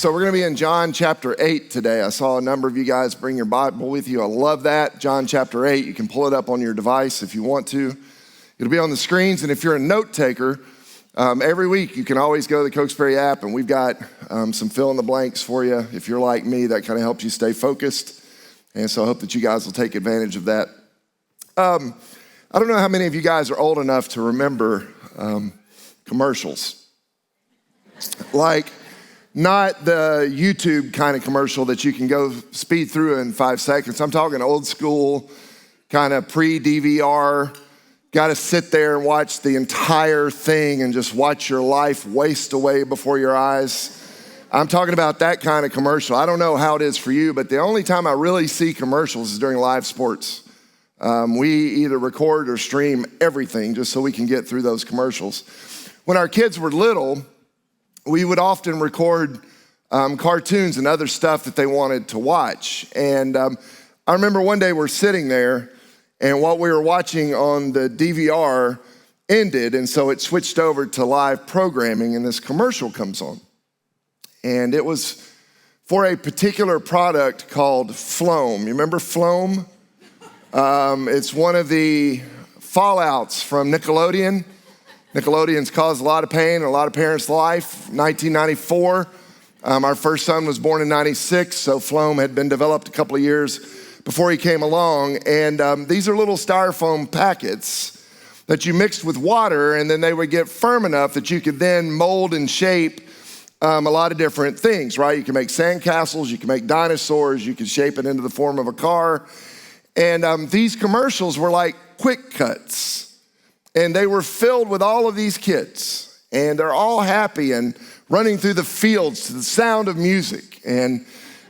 So we're going to be in John chapter 8 today. I saw a number of you guys bring your Bible with you. I love that. John chapter 8. You can pull it up on your device if you want to. It'll be on the screens. And if you're a note taker, every week you can always go to the Cokesbury app, and we've got some fill in the blanks for you. If you're like me, that kind of helps you stay focused. And so I hope that you guys will take advantage of that. I don't know how many of you guys are old enough to remember commercials. Like, not the YouTube kind of commercial that you can go speed through in 5 seconds. I'm talking old school, kind of pre-DVR. Got to sit there and watch the entire thing and just watch your life waste away before your eyes. I'm talking about that kind of commercial. I don't know how it is for you, but the only time I really see commercials is during live sports. We either record or stream everything just so we can get through those commercials. When our kids were little, we would often record cartoons and other stuff that they wanted to watch. And I remember one day we're sitting there, and what we were watching on the DVR ended, and so it switched over to live programming, and this commercial comes on. And it was for a particular product called Floam. You remember Floam? It's one of the fallouts from Nickelodeon. Nickelodeon's caused a lot of pain in a lot of parents' life. 1994, our first son was born in 96, so Floam had been developed a couple of years before he came along. And these are little styrofoam packets that you mixed with water, and then they would get firm enough that you could then mold and shape a lot of different things, right? You can make sandcastles, you can make dinosaurs, you can shape it into the form of a car. And these commercials were like quick cuts. And they were filled with all of these kids, and they're all happy and running through the fields to the sound of music. And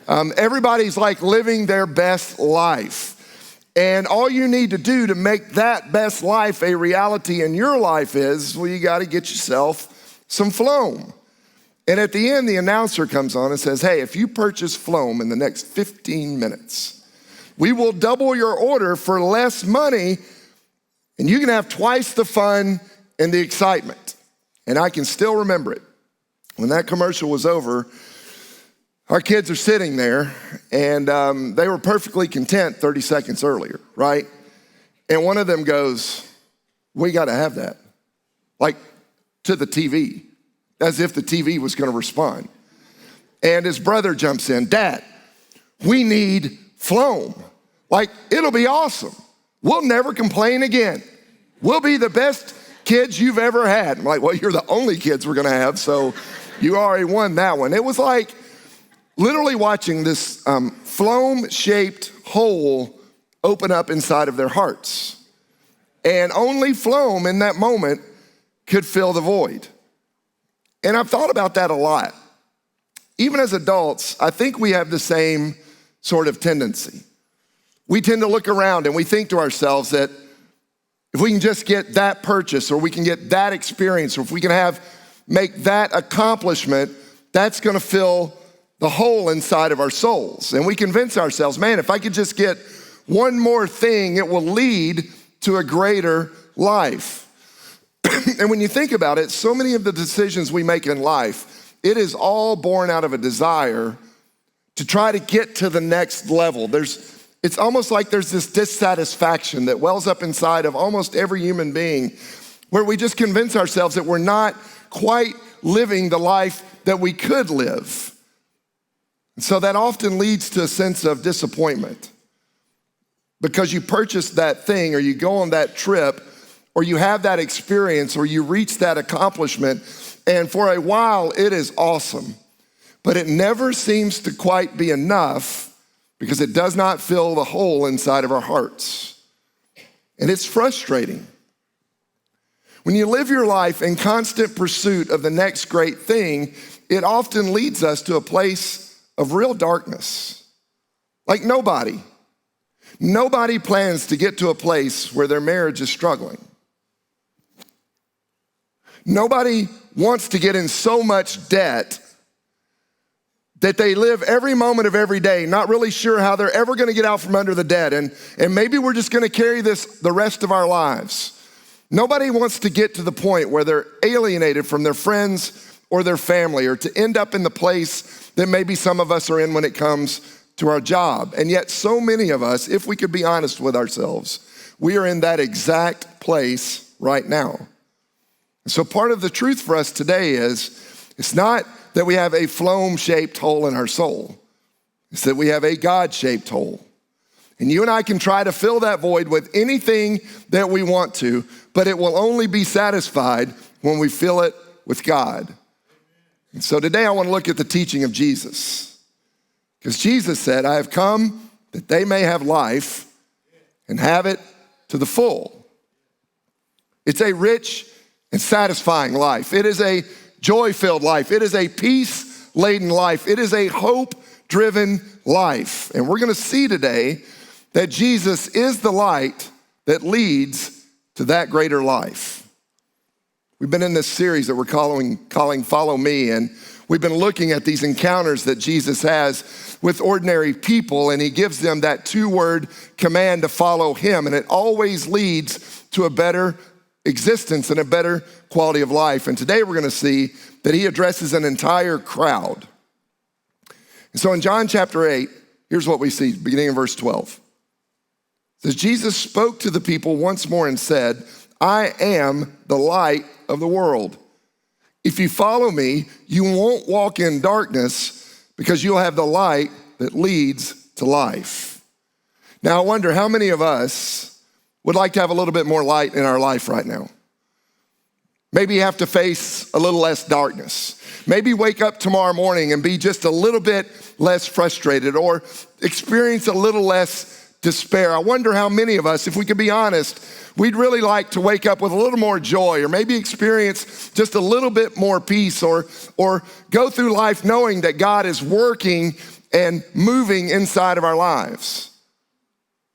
everybody's like living their best life. And all you need to do to make that best life a reality in your life is, well, you got to get yourself some Floam. And at the end, the announcer comes on and says, hey, if you purchase Floam in the next 15 minutes, we will double your order for less money, and you can have twice the fun and the excitement. And I can still remember it. When that commercial was over, our kids are sitting there, and they were perfectly content 30 seconds earlier, right? And one of them goes, we got to have that. Like, to the TV, as if the TV was going to respond. And his brother jumps in, Dad, we need Floam. Like, it'll be awesome. We'll never complain again. We'll be the best kids you've ever had. I'm like, well, you're the only kids we're gonna have, so you already won that one. It was like literally watching this Floam-shaped hole open up inside of their hearts. And only Floam in that moment could fill the void. And I've thought about that a lot. Even as adults, I think we have the same sort of tendency. We tend to look around and we think to ourselves that if we can just get that purchase, or we can get that experience, or if we can make that accomplishment, that's gonna fill the hole inside of our souls. And we convince ourselves, man, if I could just get one more thing, it will lead to a greater life. And when you think about it, so many of the decisions we make in life, it is all born out of a desire to try to get to the next level. It's almost like there's this dissatisfaction that wells up inside of almost every human being, where we just convince ourselves that we're not quite living the life that we could live. And so that often leads to a sense of disappointment, because you purchased that thing, or you go on that trip, or you have that experience, or you reach that accomplishment, and for a while it is awesome, but it never seems to quite be enough, because it does not fill the hole inside of our hearts. And it's frustrating. When you live your life in constant pursuit of the next great thing, it often leads us to a place of real darkness. Like nobody plans to get to a place where their marriage is struggling. Nobody wants to get in so much debt that they live every moment of every day not really sure how they're ever gonna get out from under the debt, and maybe we're just gonna carry this the rest of our lives. Nobody wants to get to the point where they're alienated from their friends or their family, or to end up in the place that maybe some of us are in when it comes to our job. And yet so many of us, if we could be honest with ourselves, we are in that exact place right now. So part of the truth for us today is, it's not that we have a phloem-shaped hole in our soul. It's that we have a God-shaped hole. And you and I can try to fill that void with anything that we want to, but it will only be satisfied when we fill it with God. And so today I want to look at the teaching of Jesus. Because Jesus said, I have come that they may have life and have it to the full. It's a rich and satisfying life. It is a joy-filled life. It is a peace-laden life. It is a hope-driven life. And we're going to see today that Jesus is the light that leads to that greater life. We've been in this series that we're calling Follow Me, and we've been looking at these encounters that Jesus has with ordinary people, and he gives them that 2-word command to follow him, and it always leads to a better existence and a better quality of life. And today we're going to see that he addresses an entire crowd. And so in John chapter 8, here's what we see, beginning in verse 12. It says, Jesus spoke to the people once more and said, I am the light of the world. If you follow me, you won't walk in darkness because you'll have the light that leads to life. Now, I wonder how many of us would like to have a little bit more light in our life right now. Maybe you have to face a little less darkness. Maybe wake up tomorrow morning and be just a little bit less frustrated or experience a little less despair. I wonder how many of us, if we could be honest, we'd really like to wake up with a little more joy or maybe experience just a little bit more peace or go through life knowing that God is working and moving inside of our lives.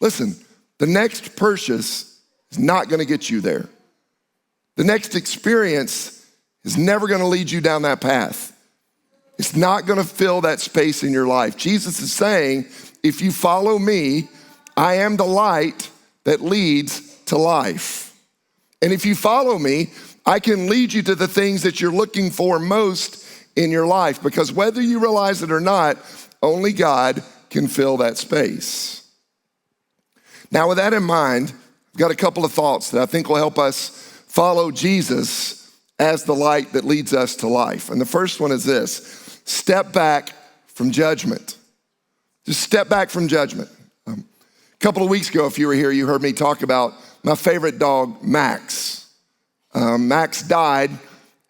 Listen, the next purchase is not going to get you there. The next experience is never going to lead you down that path. It's not going to fill that space in your life. Jesus is saying, if you follow me, I am the light that leads to life. And if you follow me, I can lead you to the things that you're looking for most in your life, because whether you realize it or not, only God can fill that space. Now, with that in mind, I've got a couple of thoughts that I think will help us follow Jesus as the light that leads us to life. And the first one is this: step back from judgment. Just step back from judgment. A couple of weeks ago, if you were here, you heard me talk about my favorite dog, Max. Max died,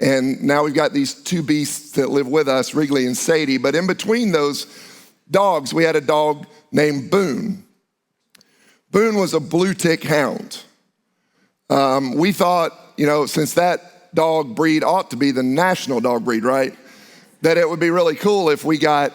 and now we've got these 2 beasts that live with us, Wrigley and Sadie. But in between those dogs, we had a dog named Boone. Boone was a blue tick hound. We thought, since that dog breed ought to be the national dog breed, right? That it would be really cool if we got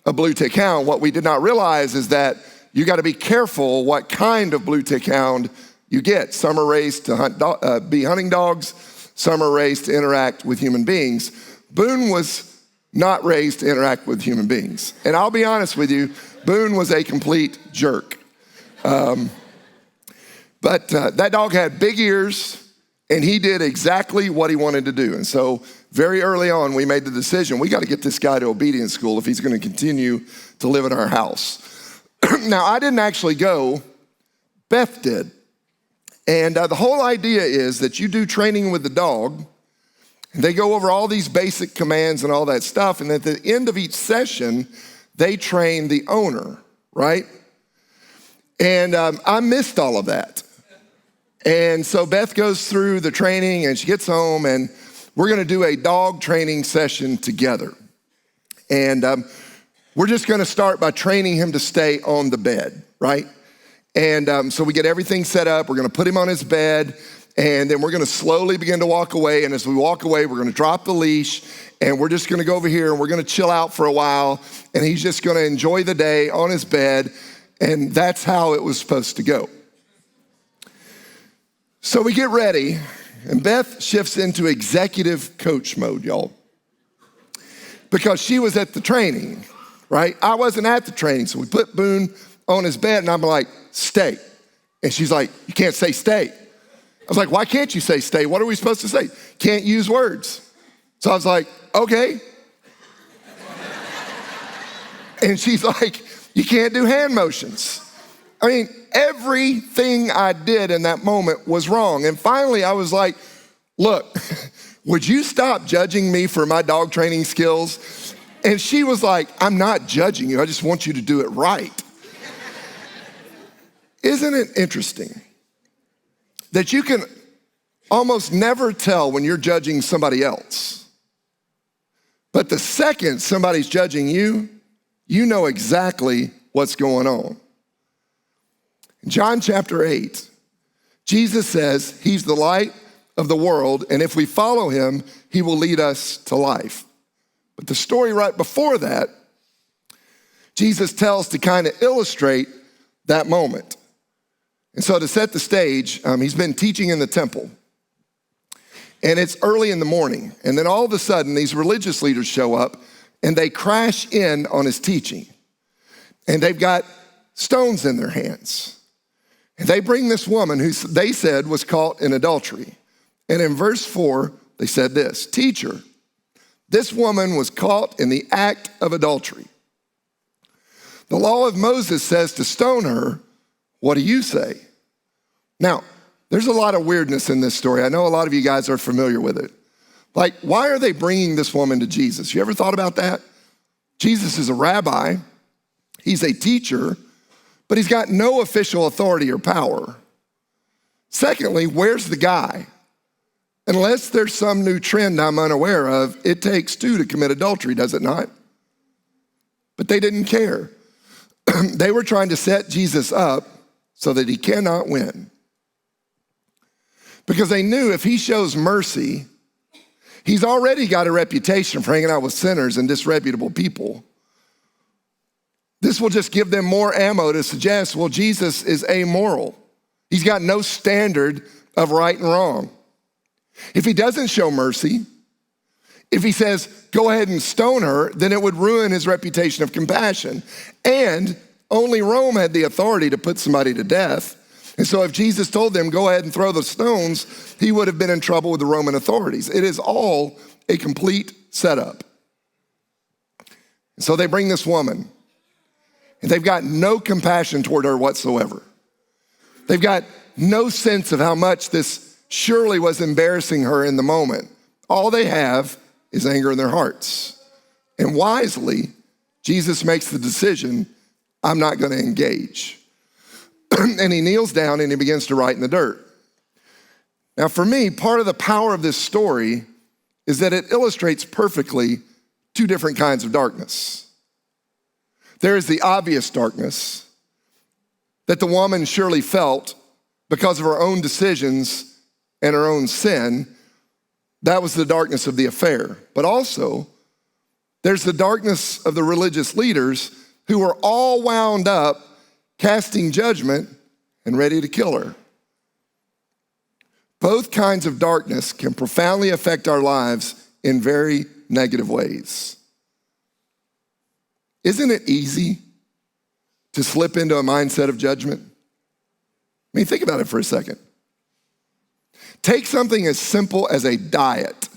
a blue tick hound. What we did not realize is that you got to be careful what kind of blue tick hound you get. Some are raised to be hunting dogs. Some are raised to interact with human beings. Boone was not raised to interact with human beings. And I'll be honest with you, Boone was a complete jerk. But that dog had big ears, and he did exactly what he wanted to do. And so very early on, we made the decision, we got to get this guy to obedience school if he's going to continue to live in our house. Now, I didn't actually go, Beth did. And the whole idea is that you do training with the dog, and they go over all these basic commands and all that stuff, and at the end of each session, they train the owner, right? And I missed all of that. And so Beth goes through the training, and she gets home, and we're going to do a dog training session together. And we're just going to start by training him to stay on the bed, right? And so we get everything set up. We're going to put him on his bed, and then we're going to slowly begin to walk away. And as we walk away, we're going to drop the leash, and we're just going to go over here, and we're going to chill out for a while, and he's just going to enjoy the day on his bed. And that's how it was supposed to go. So we get ready, and Beth shifts into executive coach mode, y'all, because she was at the training, right? I wasn't at the training, so we put Boone on his bed, and I'm like, stay. And she's like, you can't say stay. I was like, why can't you say stay? What are we supposed to say? Can't use words. So I was like, okay. And she's like, you can't do hand motions. I mean, everything I did in that moment was wrong. And finally I was like, look, would you stop judging me for my dog training skills? And she was like, I'm not judging you. I just want you to do it right. Isn't it interesting that you can almost never tell when you're judging somebody else, but the second somebody's judging you, you know exactly what's going on. In John chapter 8, Jesus says he's the light of the world, and if we follow him, he will lead us to life. But the story right before that, Jesus tells to kind of illustrate that moment. And so to set the stage, he's been teaching in the temple. And it's early in the morning. And then all of a sudden, these religious leaders show up and they crash in on his teaching. And they've got stones in their hands. And they bring this woman who they said was caught in adultery. And in verse 4, they said this, "Teacher, this woman was caught in the act of adultery. The law of Moses says to stone her. What do you say?" Now, there's a lot of weirdness in this story. I know a lot of you guys are familiar with it. Like, why are they bringing this woman to Jesus? You ever thought about that? Jesus is a rabbi. He's a teacher, but he's got no official authority or power. Secondly, where's the guy? Unless there's some new trend I'm unaware of, it takes two to commit adultery, does it not? But they didn't care. They were trying to set Jesus up so that he cannot win. Because they knew if he shows mercy, he's already got a reputation for hanging out with sinners and disreputable people. This will just give them more ammo to suggest, well, Jesus is amoral. He's got no standard of right and wrong. If he doesn't show mercy, if he says, go ahead and stone her, then it would ruin his reputation of compassion. And only Rome had the authority to put somebody to death. And so if Jesus told them, go ahead and throw the stones, he would have been in trouble with the Roman authorities. It is all a complete setup. And so they bring this woman, and they've got no compassion toward her whatsoever. They've got no sense of how much this surely was embarrassing her in the moment. All they have is anger in their hearts. And wisely, Jesus makes the decision, I'm not going to engage. And he kneels down and he begins to write in the dirt. Now for me, part of the power of this story is that it illustrates perfectly two different kinds of darkness. There is the obvious darkness that the woman surely felt because of her own decisions and her own sin. That was the darkness of the affair. But also, there's the darkness of the religious leaders who were all wound up casting judgment and ready to kill her. Both kinds of darkness can profoundly affect our lives in very negative ways. Isn't it easy to slip into a mindset of judgment? I mean, think about it for a second. Take something as simple as a diet.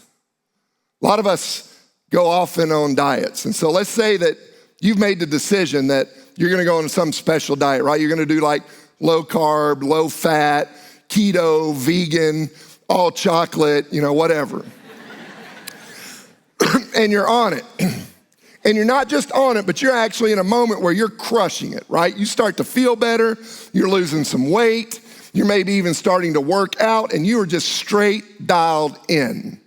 A lot of us go off and on diets. And so let's say that you've made the decision that you're gonna go on some special diet, right? You're gonna do like low carb, low fat, keto, vegan, all chocolate, whatever. And you're on it. And you're not just on it, but you're actually in a moment where you're crushing it, right? You start to feel better, you're losing some weight, you're maybe even starting to work out, and you are just straight dialed in.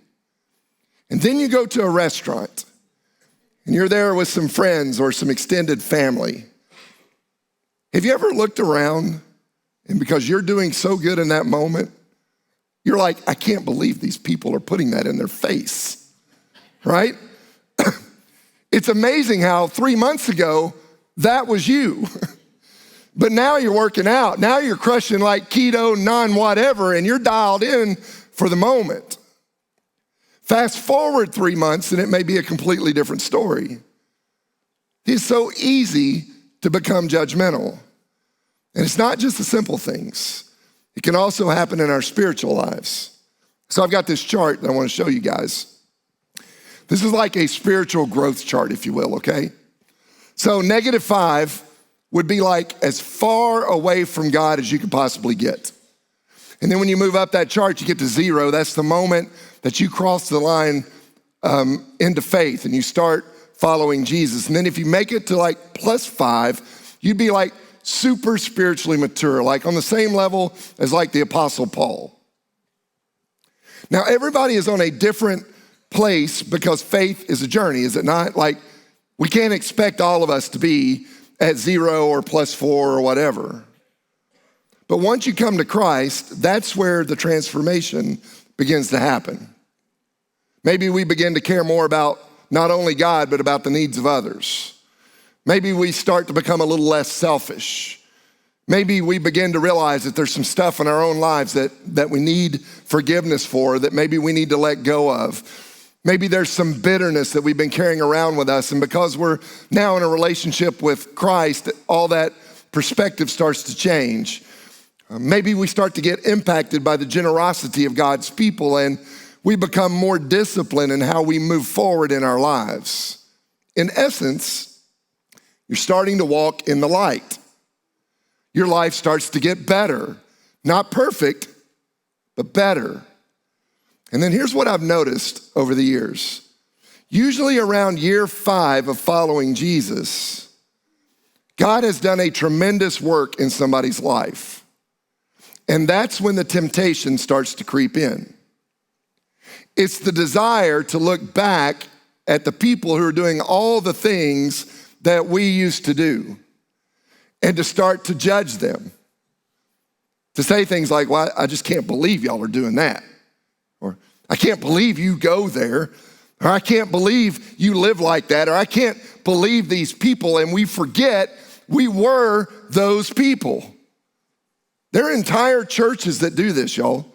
And then you go to a restaurant, and you're there with some friends or some extended family. Have you ever looked around, and because you're doing so good in that moment, you're like, I can't believe these people are putting that in their face, right? It's amazing how 3 months ago, that was you. But now you're working out. Now you're crushing like keto, non-whatever, and you're dialed in for the moment. Fast forward 3 months, and it may be a completely different story. It's so easy to become judgmental. And it's not just the simple things. It can also happen in our spiritual lives. So I've got this chart that I want to show you guys. This is like a spiritual growth chart, if you will, okay? So -5 would be like as far away from God as you could possibly get. And then when you move up that chart, you get to 0. That's the moment that you cross the line into faith and you start following Jesus. And then if you make it to like +5, you'd be like super spiritually mature, like on the same level as like the Apostle Paul. Now, everybody is on a different place because faith is a journey, is it not? Like, we can't expect all of us to be at 0 or +4 or whatever. But once you come to Christ, that's where the transformation begins to happen. Maybe we begin to care more about not only God, but about the needs of others. Maybe we start to become a little less selfish. Maybe we begin to realize that there's some stuff in our own lives that we need forgiveness for, that maybe we need to let go of. Maybe there's some bitterness that we've been carrying around with us, and because we're now in a relationship with Christ, all that perspective starts to change. Maybe we start to get impacted by the generosity of God's people, and we become more disciplined in how we move forward in our lives. In essence, you're starting to walk in the light. Your life starts to get better. Not perfect, but better. And then here's what I've noticed over the years. Usually around year 5 of following Jesus, God has done a tremendous work in somebody's life. And that's when the temptation starts to creep in. It's the desire to look back at the people who are doing all the things that we used to do and to start to judge them. To say things like, well, I just can't believe y'all are doing that. Or I can't believe you go there. Or I can't believe you live like that. Or I can't believe these people. And we forget we were those people. There are entire churches that do this, y'all.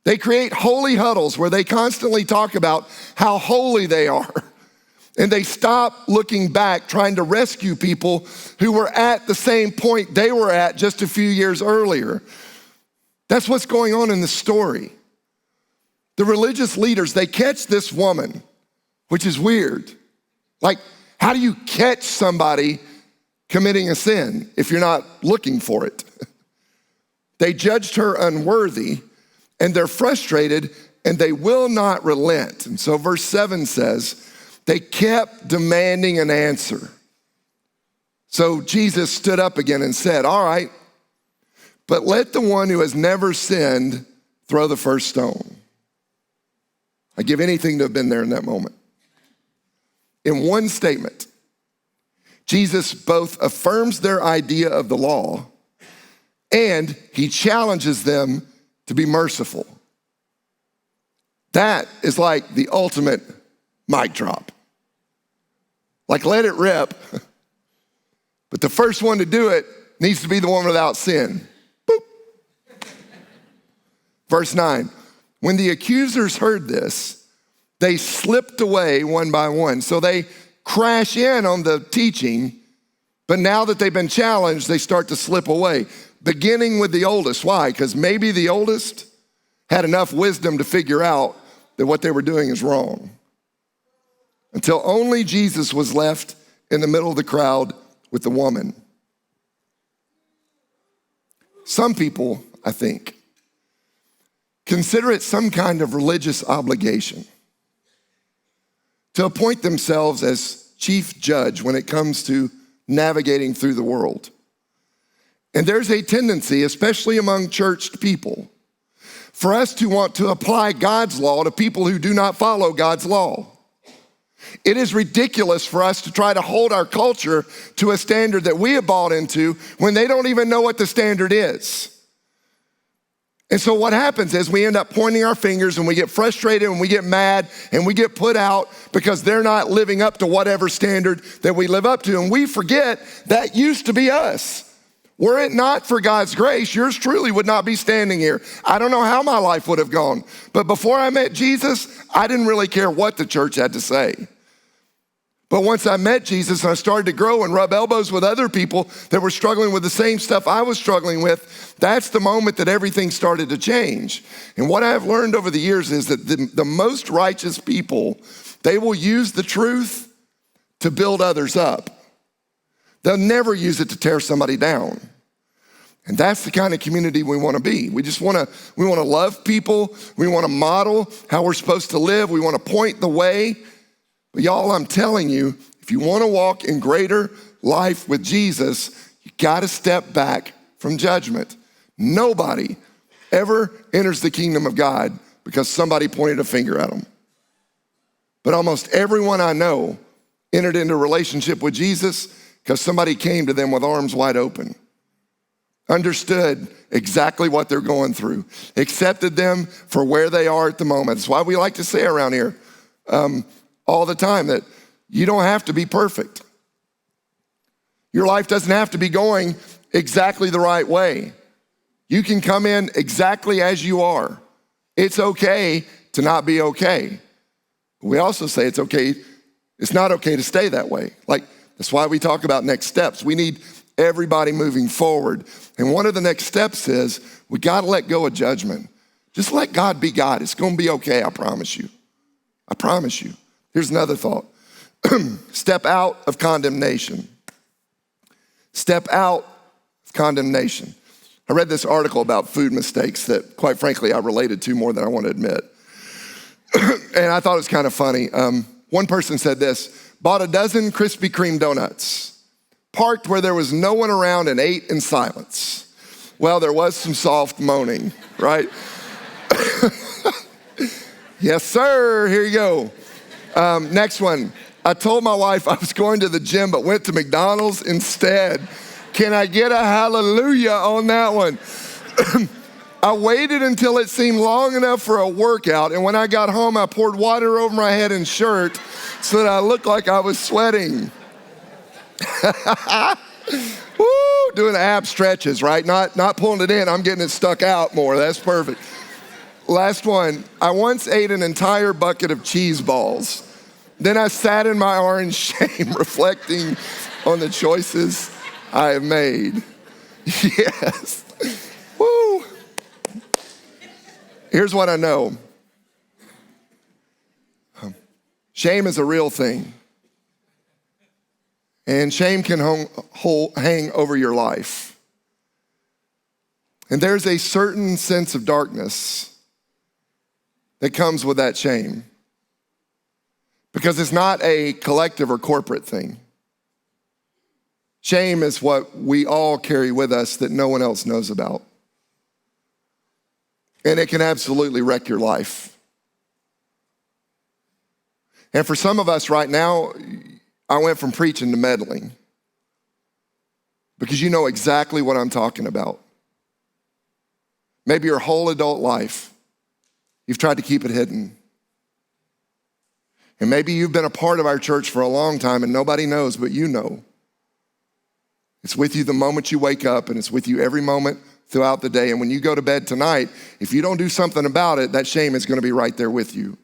They create holy huddles where they constantly talk about how holy they are. And they stop looking back, trying to rescue people who were at the same point they were at just a few years earlier. That's what's going on in the story. The religious leaders, they catch this woman, which is weird. Like, how do you catch somebody committing a sin if you're not looking for it? They judged her unworthy, and they're frustrated, and they will not relent. And so verse 7 says, they kept demanding an answer. So Jesus stood up again and said, all right, but let the one who has never sinned throw the first stone. I'd give anything to have been there in that moment. In one statement, Jesus both affirms their idea of the law and he challenges them to be merciful. That is like the ultimate mic drop. Like, let it rip. But the first one to do it needs to be the one without sin. Boop. Verse 9, when the accusers heard this, they slipped away one by one. So they crash in on the teaching, but now that they've been challenged, they start to slip away, beginning with the oldest. Why? Because maybe the oldest had enough wisdom to figure out that what they were doing is wrong. Until only Jesus was left in the middle of the crowd with the woman. Some people, I think, consider it some kind of religious obligation to appoint themselves as chief judge when it comes to navigating through the world. And there's a tendency, especially among churched people, for us to want to apply God's law to people who do not follow God's law. It is ridiculous for us to try to hold our culture to a standard that we have bought into when they don't even know what the standard is. And so what happens is we end up pointing our fingers and we get frustrated and we get mad and we get put out because they're not living up to whatever standard that we live up to. And we forget that used to be us. Were it not for God's grace, yours truly would not be standing here. I don't know how my life would have gone. But before I met Jesus, I didn't really care what the church had to say. But once I met Jesus and I started to grow and rub elbows with other people that were struggling with the same stuff I was struggling with, that's the moment that everything started to change. And what I've learned over the years is that the most righteous people They will use the truth to build others up. They'll never use it to tear somebody down. And that's the kind of community we want to be. We want to love people. We want to model how we're supposed to live. We want to point the way. But y'all, I'm telling you, if you want to walk in greater life with Jesus, you got to step back from judgment. Nobody ever enters the kingdom of God because somebody pointed a finger at them. But almost everyone I know entered into a relationship with Jesus because somebody came to them with arms wide open, understood exactly what they're going through, accepted them for where they are at the moment. That's why we like to say around here all the time that you don't have to be perfect. Your life doesn't have to be going exactly the right way. You can come in exactly as you are. It's okay to not be okay. We also say it's not okay to stay that way. That's why we talk about next steps. We need everybody moving forward. And one of the next steps is we got to let go of judgment. Just let God be God. It's going to be okay, I promise you. I promise you. Here's another thought. Step out of condemnation. Step out of condemnation. I read this article about food mistakes that, quite frankly, I related to more than I want to admit. And I thought it was kind of funny. One person said this: bought a dozen Krispy Kreme donuts, parked where there was no one around, and ate in silence. Well, there was some soft moaning, right? Yes, sir. Here you go. Next one. I told my wife I was going to the gym, but went to McDonald's instead. Can I get a hallelujah on that one? I waited until it seemed long enough for a workout, and when I got home, I poured water over my head and shirt so that I looked like I was sweating. Woo, doing ab stretches, right? Not pulling it in, I'm getting it stuck out more. That's perfect. Last one. I once ate an entire bucket of cheese balls. Then I sat in my orange shame, reflecting on the choices I have made. Yes. Woo. Here's what I know. Shame is a real thing. And shame can hang over your life. And there's a certain sense of darkness that comes with that shame. Because it's not a collective or corporate thing. Shame is what we all carry with us that no one else knows about. And it can absolutely wreck your life. And for some of us right now, I went from preaching to meddling. Because you know exactly what I'm talking about. Maybe your whole adult life, you've tried to keep it hidden. And maybe you've been a part of our church for a long time and nobody knows, but you know. It's with you the moment you wake up, and it's with you every moment throughout the day. And when you go to bed tonight, if you don't do something about it, that shame is going to be right there with you.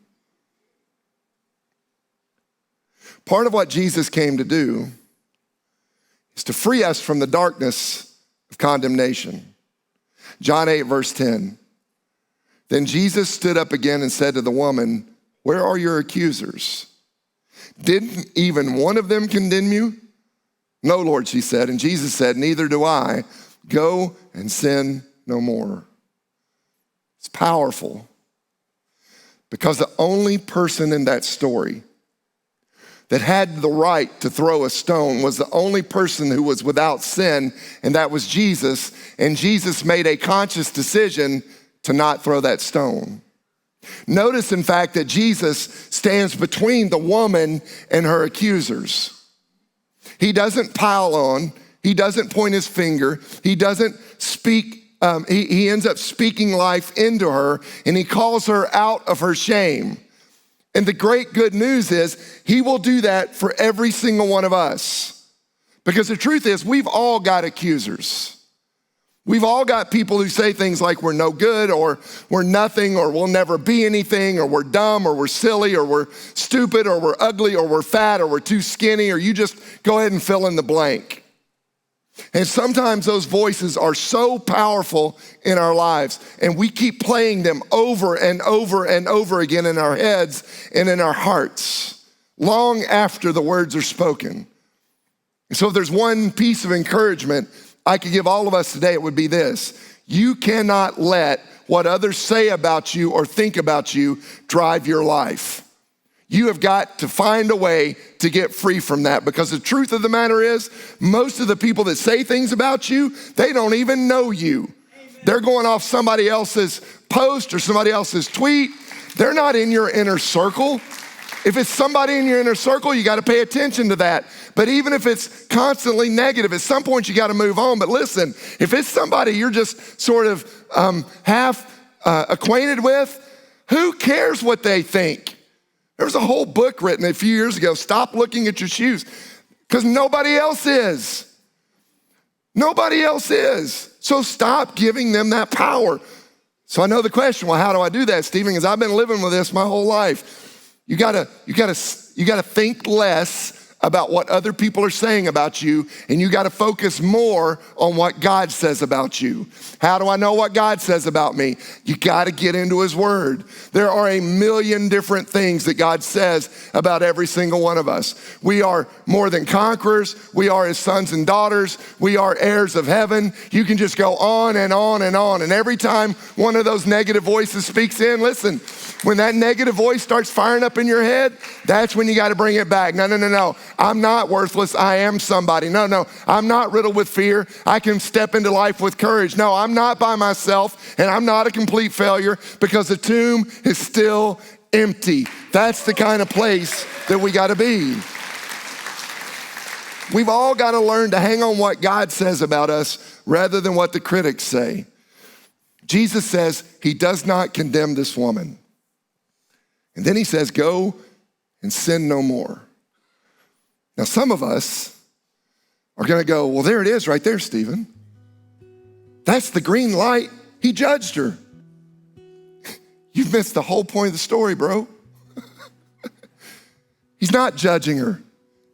Part of what Jesus came to do is to free us from the darkness of condemnation. John 8, verse 10. Then Jesus stood up again and said to the woman, "Where are your accusers? Didn't even one of them condemn you?" "No, Lord," she said. And Jesus said, "Neither do I. Go and sin no more." It's powerful because the only person in that story that had the right to throw a stone was the only person who was without sin, and that was Jesus. And Jesus made a conscious decision to not throw that stone. Notice, in fact, that Jesus stands between the woman and her accusers. He doesn't pile on. He doesn't point his finger. He doesn't speak. He ends up speaking life into her, and he calls her out of her shame. And the great good news is he will do that for every single one of us. Because the truth is, we've all got accusers. We've all got people who say things like we're no good, or we're nothing, or we'll never be anything, or we're dumb, or we're silly, or we're stupid, or we're ugly, or we're fat, or we're too skinny, or you just go ahead and fill in the blank. And sometimes those voices are so powerful in our lives, and we keep playing them over and over and over again in our heads and in our hearts, long after the words are spoken. And so if there's one piece of encouragement I could give all of us today, it would be this: you cannot let what others say about you or think about you drive your life. You have got to find a way to get free from that, because the truth of the matter is, most of the people that say things about you, they don't even know you. Amen. They're going off somebody else's post or somebody else's tweet. They're not in your inner circle. If it's somebody in your inner circle, you got to pay attention to that. But even if it's constantly negative, at some point you got to move on. But listen, if it's somebody you're just sort of half acquainted with, who cares what they think? There was a whole book written a few years ago, Stop Looking at Your Shoes, because nobody else is. Nobody else is. So stop giving them that power. So I know the question, well, how do I do that, Stephen? Because I've been living with this my whole life. You gotta think less about what other people are saying about you, and you gotta focus more on what God says about you. How do I know what God says about me? You gotta get into his word. There are a million different things that God says about every single one of us. We are more than conquerors. We are his sons and daughters. We are heirs of heaven. You can just go on and on and on. And every time one of those negative voices speaks in, listen, when that negative voice starts firing up in your head, that's when you gotta bring it back. No. I'm not worthless, I am somebody. No, I'm not riddled with fear. I can step into life with courage. No, I'm not by myself, and I'm not a complete failure, because the tomb is still empty. That's the kind of place that we gotta be. We've all gotta learn to hang on what God says about us rather than what the critics say. Jesus says he does not condemn this woman. And then he says, go and sin no more. Now, some of us are gonna go, well, there it is right there, Stephen. That's the green light. He judged her. You've missed the whole point of the story, bro. He's not judging her.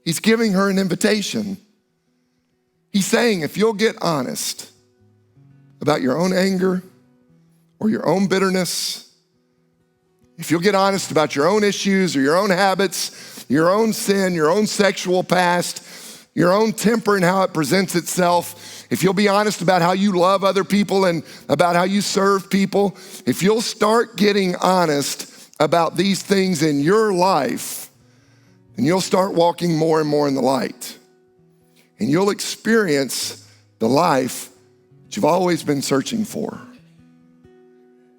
He's giving her an invitation. He's saying, if you'll get honest about your own anger or your own bitterness, if you'll get honest about your own issues or your own habits, your own sin, your own sexual past, your own temper and how it presents itself, if you'll be honest about how you love other people and about how you serve people, if you'll start getting honest about these things in your life, then you'll start walking more and more in the light. And you'll experience the life that you've always been searching for.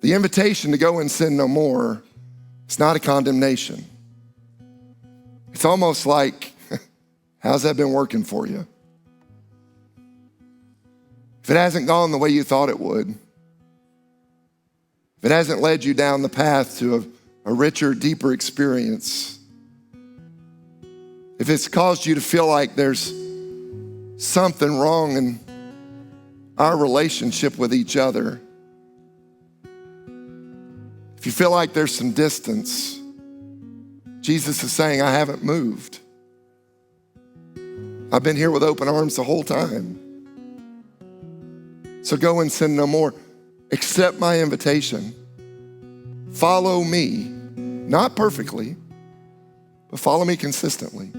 The invitation to go and sin no more, it's not a condemnation. It's almost like, how's that been working for you? If it hasn't gone the way you thought it would, if it hasn't led you down the path to a richer, deeper experience, if it's caused you to feel like there's something wrong in our relationship with each other, if you feel like there's some distance, Jesus is saying, I haven't moved. I've been here with open arms the whole time. So go and sin no more. Accept my invitation. Follow me, not perfectly, but follow me consistently.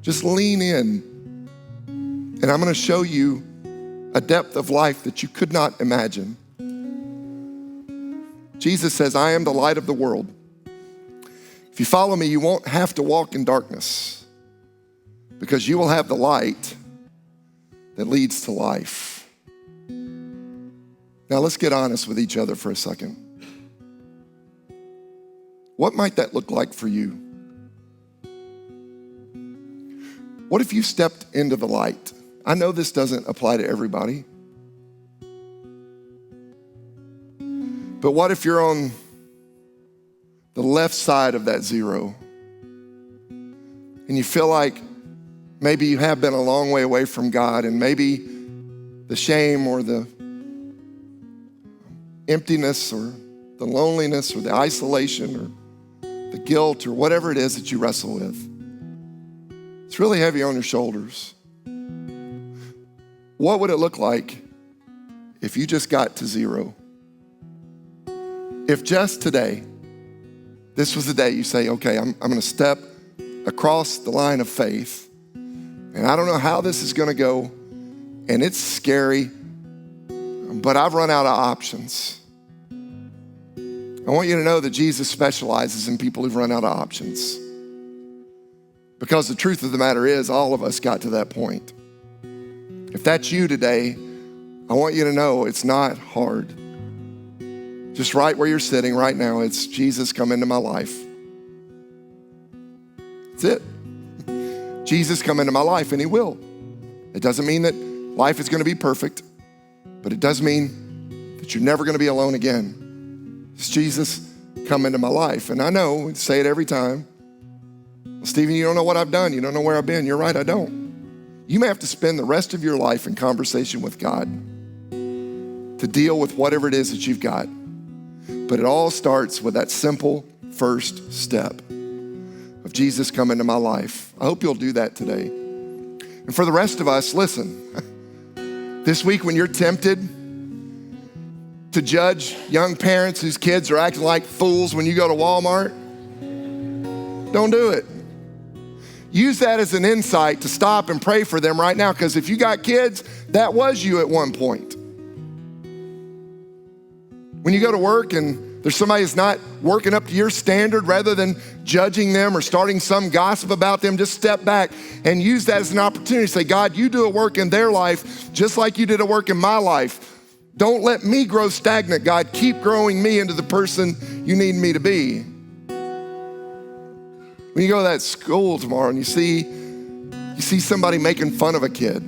Just lean in, and I'm gonna show you a depth of life that you could not imagine. Jesus says, I am the light of the world. If you follow me, you won't have to walk in darkness, because you will have the light that leads to life. Now let's get honest with each other for a second. What might that look like for you? What if you stepped into the light? I know this doesn't apply to everybody. But what if you're on the left side of that zero and you feel like maybe you have been a long way away from God, and maybe the shame or the emptiness or the loneliness or the isolation or the guilt or whatever it is that you wrestle with, it's really heavy on your shoulders. What would it look like if you just got to 0? If just today, this was the day you say, okay, I'm gonna step across the line of faith, and I don't know how this is gonna go, and it's scary, but I've run out of options. I want you to know that Jesus specializes in people who've run out of options. Because the truth of the matter is, all of us got to that point. If that's you today, I want you to know it's not hard. Just right where you're sitting right now, it's Jesus, come into my life. That's it. Jesus, come into my life, and he will. It doesn't mean that life is gonna be perfect, but it does mean that you're never gonna be alone again. It's Jesus, come into my life. And I know, we say it every time, well, Stephen, you don't know what I've done. You don't know where I've been. You're right, I don't. You may have to spend the rest of your life in conversation with God to deal with whatever it is that you've got. But it all starts with that simple first step of Jesus, come into my life. I hope you'll do that today. And for the rest of us, listen, this week when you're tempted to judge young parents whose kids are acting like fools when you go to Walmart, don't do it. Use that as an insight to stop and pray for them right now, because if you got kids, that was you at one point. When you go to work and there's somebody who's not working up to your standard, rather than judging them or starting some gossip about them, just step back and use that as an opportunity to say, God, you do a work in their life just like you did a work in my life. Don't let me grow stagnant, God. Keep growing me into the person you need me to be. When you go to that school tomorrow and you see somebody making fun of a kid,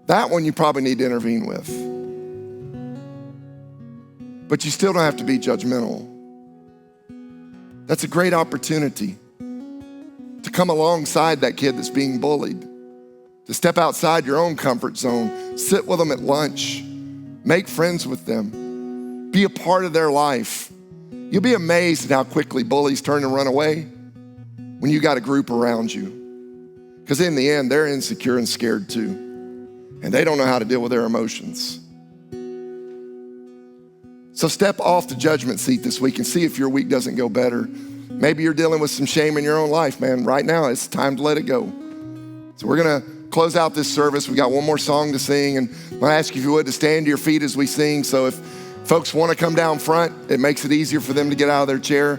that one you probably need to intervene with. But you still don't have to be judgmental. That's a great opportunity to come alongside that kid that's being bullied, to step outside your own comfort zone, sit with them at lunch, make friends with them, be a part of their life. You'll be amazed at how quickly bullies turn and run away when you got a group around you. Because in the end, they're insecure and scared too. And they don't know how to deal with their emotions. So step off the judgment seat this week and see if your week doesn't go better. Maybe you're dealing with some shame in your own life, man. Right now, it's time to let it go. So we're gonna close out this service. We got one more song to sing, and I'm gonna ask you if you would to stand to your feet as we sing. So if folks wanna come down front, it makes it easier for them to get out of their chair.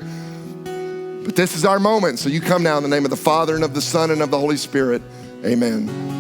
But this is our moment, so you come now in the name of the Father and of the Son and of the Holy Spirit. Amen.